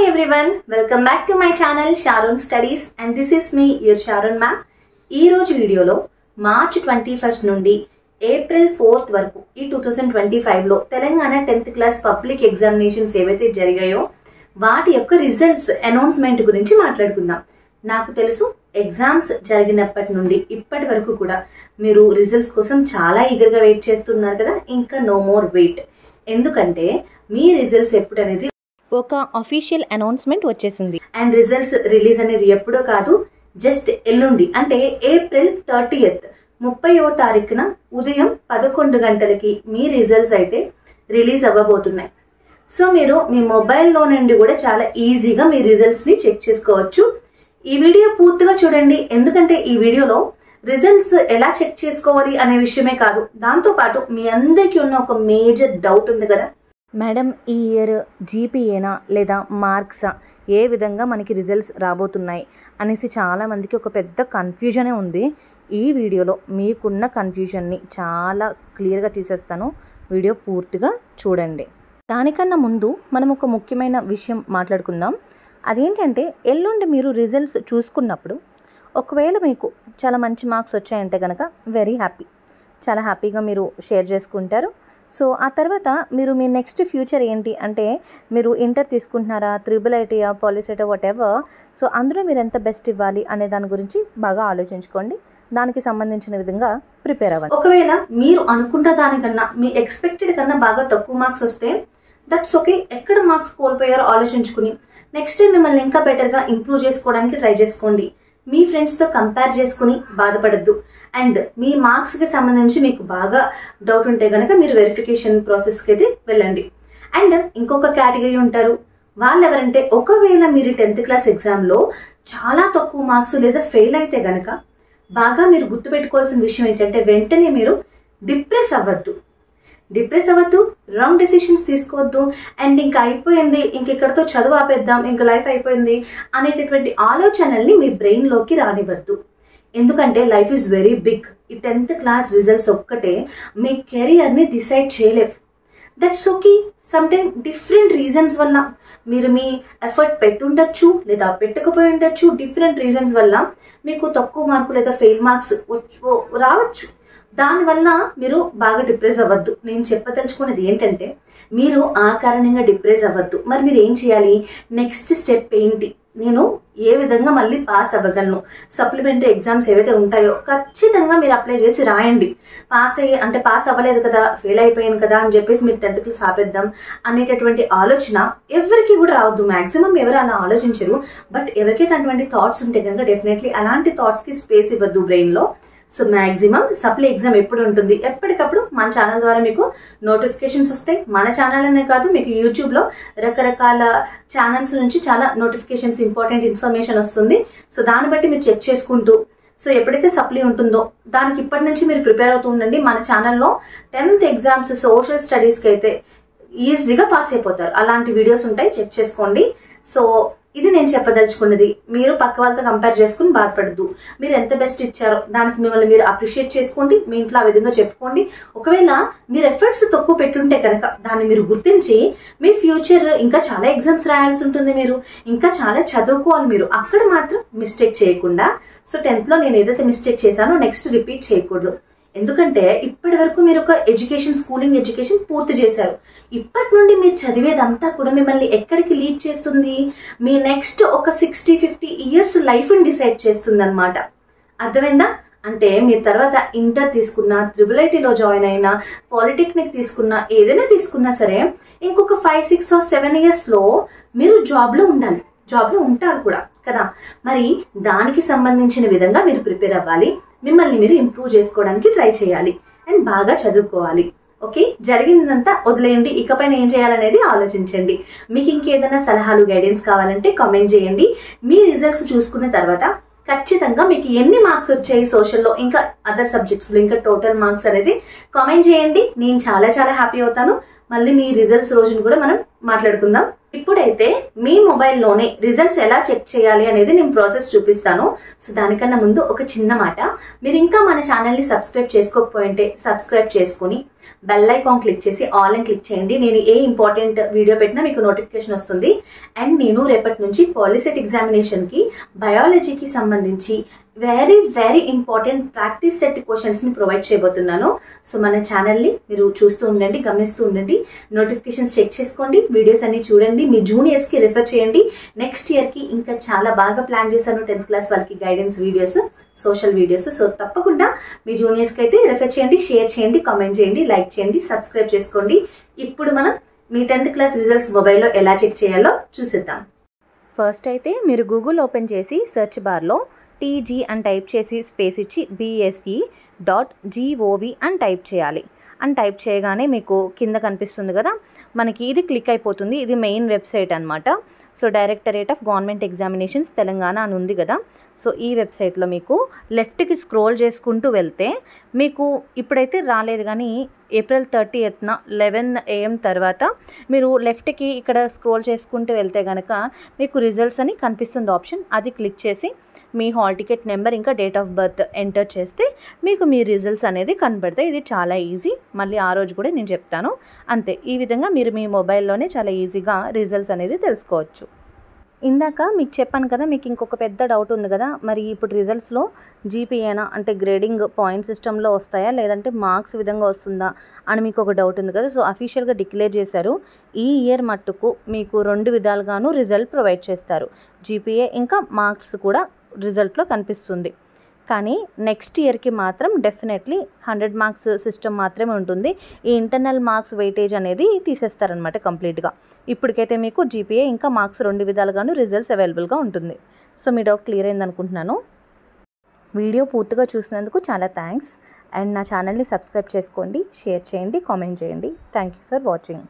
everyone, welcome back to my channel Sharon Studies and this is me your Sharon ma'am. ఈ రోజు వీడియోలో March 21st నుండి April 4th వరకు ఈ 2025 లో Telangana 10th class public examinations ఏవైతే జరిగాయో వాటి యొక్క రిజల్ట్స్ అనౌన్స్మెంట్ గురించి మాట్లాడుకుందాం. నాకు తెలుసు ఎగ్జామ్స్ జరిగినప్పటి నుండి ఇప్పటి వరకు కూడా మీరు రిజల్ట్స్ కోసం చాలా ఈగర్గా వెయిట్ చేస్తున్నారు కదా. ఇంకా నో మోర్ వెయిట్, ఎందుకంటే మీ రిజల్ట్స్ ఎప్పుడు అనేది ఒక అఫీషియల్ అనౌన్స్మెంట్ వచ్చేసింది అండ్ రిజల్ట్స్ రిలీజ్ అనేది ఎప్పుడో కాదు, జస్ట్ ఎల్లుండి అంటే ఏప్రిల్ 30వ తారీఖున ఉదయం 11 గంటలకి మీ రిజల్ట్స్ అయితే రిలీజ్ అవ్వబోతున్నాయి. సో మీరు మీ మొబైల్లో నుండి కూడా చాలా ఈజీగా మీ రిజల్ట్స్ ని చెక్ చేసుకోవచ్చు. ఈ వీడియో పూర్తిగా చూడండి, ఎందుకంటే ఈ వీడియోలో రిజల్ట్స్ ఎలా చెక్ చేసుకోవాలి అనే విషయమే కాదు, దాంతో పాటు మీ అందరికీ ఉన్న ఒక మేజర్ డౌట్ ఉంది కదా, మేడం ఈ ఇయర్ జీపీఏనా లేదా మార్క్సా, ఏ విధంగా మనకి రిజల్ట్స్ రాబోతున్నాయి అనేసి చాలామందికి ఒక పెద్ద కన్ఫ్యూజనే ఉంది. ఈ వీడియోలో మీకున్న కన్ఫ్యూజన్ని చాలా క్లియర్గా తీసేస్తాను, వీడియో పూర్తిగా చూడండి. దానికన్నా ముందు మనం ఒక ముఖ్యమైన విషయం మాట్లాడుకుందాం. అదేంటంటే ఎల్లుండి మీరు రిజల్ట్స్ చూసుకున్నప్పుడు ఒకవేళ మీకు చాలా మంచి మార్క్స్ వచ్చాయంటే కనుక వెరీ హ్యాపీ, చాలా హ్యాపీగా మీరు షేర్ చేసుకుంటారు. సో ఆ తర్వాత మీరు మీ నెక్స్ట్ ఫ్యూచర్ ఏంటి అంటే మీరు ఇంటర్ తీసుకుంటున్నారా, IIITయా, పాలిసెటా, వాట్ ఎవర్, సో అందులో మీరు ఎంత బెస్ట్ ఇవ్వాలి అనే దాని గురించి బాగా ఆలోచించుకోండి, దానికి సంబంధించిన విధంగా ప్రిపేర్ అవ్వండి. ఒకవేళ మీరు అనుకున్న దానికన్నా మీ ఎక్స్పెక్టెడ్ కన్నా బాగా తక్కువ మార్క్స్ వస్తే దట్స్ ఓకే. ఎక్కడ మార్క్స్ కోల్పోయారో ఆలోచించుకుని నెక్స్ట్ టైం మిమ్మల్ని ఇంకా బెటర్గా ఇంప్రూవ్ చేసుకోవడానికి ట్రై చేసుకోండి. మీ ఫ్రెండ్స్తో కంపేర్ చేసుకుని బాధపడద్దు. అండ్ మీ మార్క్స్కి సంబంధించి మీకు బాగా డౌట్ ఉంటే కనుక మీరు వెరిఫికేషన్ ప్రాసెస్కి అయితే వెళ్ళండి. అండ్ ఇంకొక కేటగిరీ ఉంటారు, వాళ్ళు ఎవరంటే ఒకవేళ మీరు 10th క్లాస్ ఎగ్జామ్లో చాలా తక్కువ మార్క్స్ లేదా ఫెయిల్ అయితే కనుక బాగా మీరు గుర్తుపెట్టుకోవాల్సిన విషయం ఏంటంటే వెంటనే మీరు డిప్రెస్ అవ్వద్దు, రాంగ్ డెసిషన్స్ తీసుకోవద్దు. అండ్ ఇంకా అయిపోయింది, ఇంక ఇక్కడతో చదువు ఆపేద్దాం, ఇంకా లైఫ్ అయిపోయింది అనేటటువంటి ఆలోచనల్ని మీ బ్రెయిన్లోకి రానివ్వద్దు. ఎందుకంటే లైఫ్ ఈజ్ వెరీ బిగ్. ఈ 10th క్లాస్ రిజల్ట్స్ ఒక్కటే మీ కెరియర్ని డిసైడ్ చేయలేవు. That's okay. Some time different reasons వల్ల మీరు మీ ఎఫర్ట్ పెట్టుండొచ్చు లేదా పెట్టకపోయి ఉండొచ్చు. డిఫరెంట్ రీజన్స్ వల్ల మీకు తక్కువ మార్కు లేదా ఫెయిల్ మార్క్స్ రావచ్చు. దానివల్ల మీరు బాగా డిప్రెస్ అవ్వద్దు. నేను చెప్పదలుచుకున్నది ఏంటంటే మీరు ఆ కారణంగా డిప్రెస్ అవ్వద్దు. మరి మీరు ఏం చేయాలి, నెక్స్ట్ స్టెప్ ఏంటి, నేను ఏ విధంగా మళ్ళీ పాస్ అవ్వగలను, సప్లిమెంటరీ ఎగ్జామ్స్ ఏవైతే ఉంటాయో ఖచ్చితంగా మీరు అప్లై చేసి రాయండి. పాస్ అవ్వలేదు కదా, ఫెయిల్ అయిపోయాను కదా అని చెప్పేసి మీరు 10th క్లాస్ ఆపేద్దాం అనేటటువంటి ఆలోచన ఎవరికి కూడా రావద్దు. మాక్సిమం ఎవరు అలా ఆలోచించరు, బట్ ఎవరికైతే అటువంటి థాట్స్ ఉంటే కనుక డెఫినెట్లీ అలాంటి థాట్స్ కి స్పేస్ ఇవ్వద్దు బ్రెయిన్ లో. సో మాక్సిమం సప్లీ ఎగ్జామ్ ఎప్పుడు ఉంటుంది, ఎప్పటికప్పుడు మన ఛానల్ ద్వారా మీకు నోటిఫికేషన్స్ వస్తాయి. మన ఛానల్ అనే కాదు, మీకు యూట్యూబ్ లో రకరకాల ఛానల్స్ నుంచి చాలా నోటిఫికేషన్స్, ఇంపార్టెంట్ ఇన్ఫర్మేషన్ వస్తుంది. సో దాన్ని బట్టి మీరు చెక్ చేసుకుంటూ సో ఎప్పుడైతే సప్లీ ఉంటుందో దానికి ఇప్పటి నుంచి మీరు ప్రిపేర్ అవుతూ ఉండండి. మన ఛానల్లో 10th ఎగ్జామ్స్ సోషల్ స్టడీస్కి అయితే ఈజీగా పాస్ అయిపోతారు. అలాంటి వీడియోస్ ఉంటాయి, చెక్ చేసుకోండి. సో ఇది నేను చెప్పదలుచుకున్నది. మీరు పక్క వాళ్ళతో కంపేర్ చేసుకుని బాధపడద్దు. మీరు ఎంత బెస్ట్ ఇచ్చారో దానికి మిమ్మల్ని మీరు అప్రిషియేట్ చేసుకోండి, మీ ఇంట్లో ఆ విధంగా చెప్పుకోండి. ఒకవేళ మీరు ఎఫర్ట్స్ తక్కువ పెట్టుంటే కనుక దాన్ని మీరు గుర్తించి మీ ఫ్యూచర్ ఇంకా చాలా ఎగ్జామ్స్ రాయాల్సి ఉంటుంది, మీరు ఇంకా చాలా చదువుకోవాలి. మీరు అక్కడ మాత్రం మిస్టేక్ చేయకుండా, సో 10th లో నేను ఏదైతే మిస్టేక్ చేశానో నెక్స్ట్ రిపీట్ చేయకూడదు. ఎందుకంటే ఇప్పటి వరకు మీరు ఒక స్కూలింగ్ ఎడ్యుకేషన్ పూర్తి చేశారు. ఇప్పటి నుండి మీరు చదివేదంతా కూడా మిమ్మల్ని ఎక్కడికి లీడ్ చేస్తుంది, మీ నెక్స్ట్ ఒక 60-50 ఇయర్స్ లైఫ్ ని డిసైడ్ చేస్తుంది అనమాట. అర్థమైందా? అంటే మీరు తర్వాత ఇంటర్ తీసుకున్నా, IIITలో జాయిన్ అయినా, పాలిటెక్నిక్ తీసుకున్నా, ఏదైనా తీసుకున్నా సరే ఇంకొక 5, 6 or 7 ఇయర్స్ లో మీరు జాబ్ లో ఉండాలి, జాబ్ లో ఉంటారు కూడా కదా. మరి దానికి సంబంధించిన విధంగా మీరు ప్రిపేర్ అవ్వాలి, మిమ్మల్ని మీరు ఇంప్రూవ్ చేసుకోవడానికి ట్రై చేయాలి అండ్ బాగా చదువుకోవాలి. ఓకే, జరిగిందంతా వదిలేయండి, ఇకపైన ఏం చేయాలనేది ఆలోచించండి. మీకు ఇంకేదైనా సలహాలు, గైడెన్స్ కావాలంటే కామెంట్ చేయండి. మీ రిజల్ట్స్ చూసుకున్న తర్వాత ఖచ్చితంగా మీకు ఎన్ని మార్క్స్ వచ్చాయి సోషల్లో, ఇంకా అదర్ సబ్జెక్ట్స్ లో, ఇంకా టోటల్ మార్క్స్ అనేది కామెంట్ చేయండి. నేను చాలా చాలా హ్యాపీ అవుతాను. మళ్ళీ మీ రిజల్ట్స్ రోజును కూడా మనం మాట్లాడుకుందాం. ఇప్పుడైతే మీ మొబైల్లోనే రిజల్ట్స్ ఎలా చెక్ చేయాలి అనేది నేను ప్రాసెస్ చూపిస్తాను. సో దానికన్నా ముందు ఒక చిన్న మాట, మీరు ఇంకా మన ఛానల్ని సబ్స్క్రైబ్ చేసుకోకపోయింటే సబ్స్క్రైబ్ చేసుకుని బెల్ ఐకాన్ క్లిక్ చేసి ఆల్ అని క్లిక్ చేయండి. నేను ఏ ఇంపార్టెంట్ వీడియో పెట్టినా మీకు నోటిఫికేషన్ వస్తుంది. అండ్ నేను రేపటి నుంచి పాలిసెట్ ఎగ్జామినేషన్కి బయాలజీకి సంబంధించి వెరీ ఇంపార్టెంట్ ప్రాక్టీస్ సెట్ క్వశ్చన్స్ని ప్రొవైడ్ చేయబోతున్నాను. సో మన ఛానల్ని మీరు చూస్తూ ఉండండి, గమనిస్తూ ఉండండి, నోటిఫికేషన్స్ చెక్ చేసుకోండి, వీడియోస్ అన్ని చూడండి, మీ జూనియర్స్కి రిఫర్ చేయండి. నెక్స్ట్ ఇయర్కి ఇంకా చాలా బాగా ప్లాన్ చేశాను 10th క్లాస్ వాళ్ళకి guidance videos, social videos. So తప్పకుండా మీ జూనియర్స్కి అయితే రిఫర్ చేయండి, షేర్ చేయండి, కామెంట్ చేయండి, లైక్ చేయండి, సబ్స్క్రైబ్ చేసుకోండి. ఇప్పుడు మనం మీ 10th క్లాస్ రిజల్ట్స్ మొబైల్లో ఎలా చెక్ చేయాలో చూసిద్దాం. ఫస్ట్ అయితే మీరు గూగుల్ ఓపెన్ చేసి సెర్చ్ బార్లో TG అని టైప్ చేసి స్పేస్ ఇచ్చి bse.gov అని టైప్ చేయాలి. అని టైప్ చేయగానే మీకు కింద కనిపిస్తుంది కదా, మనకి ఇది క్లిక్ అయిపోతుంది. ఇది మెయిన్ వెబ్సైట్ అనమాట. So directorate of government examinations Telangana అని ఉంది కదా. సో ఈ వెబ్సైట్లో మీకు లెఫ్ట్కి స్క్రోల్ చేసుకుంటూ వెళ్తే మీకు ఇప్పుడైతే రాలేదు, కానీ April 30th 11 AM తర్వాత మీరు లెఫ్ట్కి ఇక్కడ స్క్రోల్ చేసుకుంటూ వెళ్తే కనుక మీకు రిజల్ట్స్ అని కనిపిస్తుంది ఆప్షన్. అది క్లిక్ చేసి మీ హాల్ టికెట్ నెంబర్ ఇంకా డేట్ ఆఫ్ బర్త్ ఎంటర్ చేస్తే మీకు మీ రిజల్ట్స్ అనేది కనబడతాయి. ఇది చాలా ఈజీ, మళ్ళీ ఆ రోజు కూడా నేను చెప్తాను. అంతే, ఈ విధంగా మీరు మీ మొబైల్లోనే చాలా ఈజీగా రిజల్ట్స్ అనేది తెలుసుకోవచ్చు. ఇందాక మీకు చెప్పాను కదా, మీకు ఇంకొక పెద్ద డౌట్ ఉంది కదా, మరి ఇప్పుడు రిజల్ట్స్లో జీపీఏనా అంటే గ్రేడింగ్ పాయింట్ సిస్టంలో వస్తాయా లేదంటే మార్క్స్ విధంగా వస్తుందా అని మీకు ఒక డౌట్ ఉంది కదా. సో అఫీషియల్గా డిక్లేర్ చేశారు, ఈ ఇయర్ మట్టుకు మీకు 2 విధాలుగాను రిజల్ట్ ప్రొవైడ్ చేస్తారు. జీపీఏ ఇంకా మార్క్స్ కూడా రిజల్ట్లో కనిపిస్తుంది. కానీ నెక్స్ట్ ఇయర్కి మాత్రం డెఫినెట్లీ 100 మార్క్స్ సిస్టమ్ మాత్రమే ఉంటుంది. ఈ ఇంటర్నల్ మార్క్స్ వెయిటేజ్ అనేది తీసేస్తారనమాట కంప్లీట్గా. ఇప్పటికైతే మీకు జీపీఏ ఇంకా మార్క్స్ 2 విధాలుగాను రిజల్ట్స్ అవైలబుల్గా ఉంటుంది. సో మీ డౌట్ క్లియర్ అయింది అనుకుంటున్నాను. వీడియో పూర్తిగా చూసినందుకు చాలా థ్యాంక్స్. అండ్ నా ఛానల్ని సబ్స్క్రైబ్ చేసుకోండి, షేర్ చేయండి, కామెంట్ చేయండి. Thank you for watching.